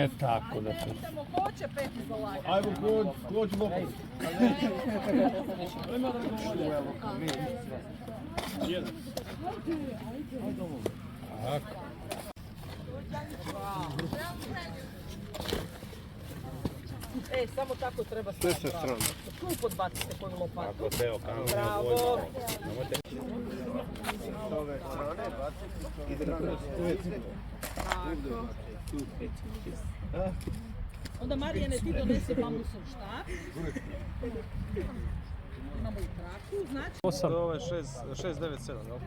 tako da se... Idemo, ko će peti za lajk? Ajmo, kođu lopom. Tako. Samo tako treba staviti. Tu podbacite koju lopatu. Tako se okamo. Bravo. S ove strane, baciti. I Tako. Onda Marijane ti donesi bambusov štap. Imamo i traku, znači... Ovo je 697, jel?